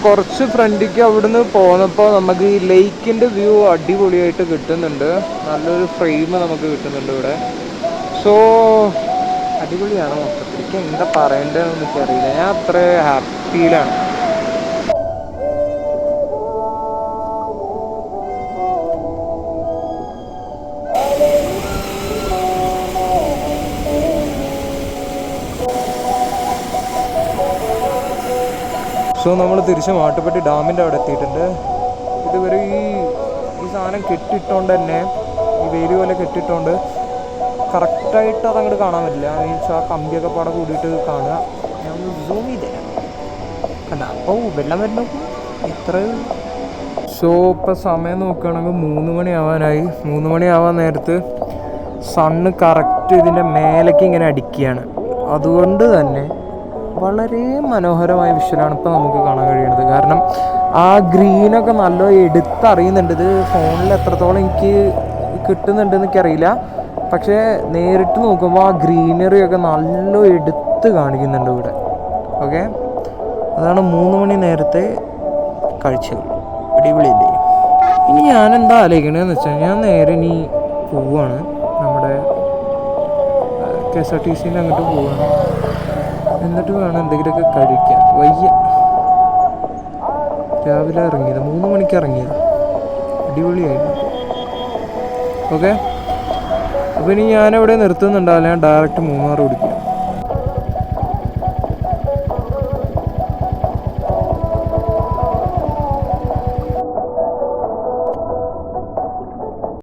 കുറച്ച് ഫ്രണ്ടിക്ക് അവിടുന്ന് പോന്നപ്പോൾ നമുക്ക് ഈ ലേക്കിൻ്റെ വ്യൂ അടിപൊളിയായിട്ട് കിട്ടുന്നുണ്ട്. നല്ലൊരു ഫ്രെയിം നമുക്ക് കിട്ടുന്നുണ്ട് ഇവിടെ. സോ അടിപൊളിയാണ് മൊത്തത്തിൽ. എനിക്ക് എന്താ പറയേണ്ടതെന്ന് എനിക്കറിയില്ല. ഞാൻ അത്ര ഹാപ്പിയിലാണ്. സോ നമ്മൾ തിരിച്ച് മാട്ടുപ്പെട്ടി ഡാമിൻ്റെ അവിടെ എത്തിയിട്ടുണ്ട്. ഇതുവരെ ഈ സാധനം കെട്ടിട്ടോണ്ട് തന്നെ, ഈ വേലി പോലെ കെട്ടിട്ടോണ്ട് കറക്റ്റായിട്ട് അതങ്ങോട്ട് കാണാൻ പറ്റില്ല. മീൻസ് ആ കമ്പിയൊക്കെ പാടെ കൂടിയിട്ട് കാണുക. ഞാൻ ഒന്ന് സൂം ചെയ്തേ കണ്ട. വെള്ളം വരുന്ന എത്ര. സോ ഇപ്പോൾ സമയം നോക്കുകയാണെങ്കിൽ 3 മണിയാവാനായി. 3 മണിയാവാൻ നേരത്ത് സണ്ണ് കറക്റ്റ് ഇതിൻ്റെ മേലേക്ക് ഇങ്ങനെ അടിക്കുകയാണ്. അതുകൊണ്ട് തന്നെ വളരെ മനോഹരമായ വിഷ്വലാണ് ഇപ്പോൾ നമുക്ക് കാണാൻ കഴിയുന്നത്. കാരണം ആ ഗ്രീനൊക്കെ നല്ല എടുത്തറിയുന്നുണ്ട്. ഇത് ഫോണിൽ എത്രത്തോളം എനിക്ക് കിട്ടുന്നുണ്ടെന്ന് എനിക്കറിയില്ല. പക്ഷേ നേരിട്ട് നോക്കുമ്പോൾ ആ ഗ്രീനറിയൊക്കെ നല്ല എടുത്ത് കാണിക്കുന്നുണ്ട് ഇവിടെ. ഓക്കെ, അതാണ് 3 മണി നേരത്തെ കാഴ്ചകൾ. അടിപൊളിയല്ലേ? ഇനി ഞാനെന്താ ആലോചിക്കണതെന്ന് വെച്ചാൽ, ഞാൻ നേരെ ഇനി പോവുകയാണ്. നമ്മുടെ KSRTC അങ്ങോട്ട് പോവുകയാണ്. എന്നിട്ട് വേണം എന്തെങ്കിലുമൊക്കെ കഴിക്കാൻ. വയ്യ, രാവിലെ ഇറങ്ങിയത്, 3 മണിക്ക് ഇറങ്ങിയത്. അടിപൊളിയായിരുന്നു. ഓക്കെ, അപ്പോൾ ഇനി ഞാനിവിടെ നിർത്തുന്നുണ്ടാവില്ല. ഞാൻ ഡയറക്റ്റ് മൂന്നാർ ഓടിക്കും.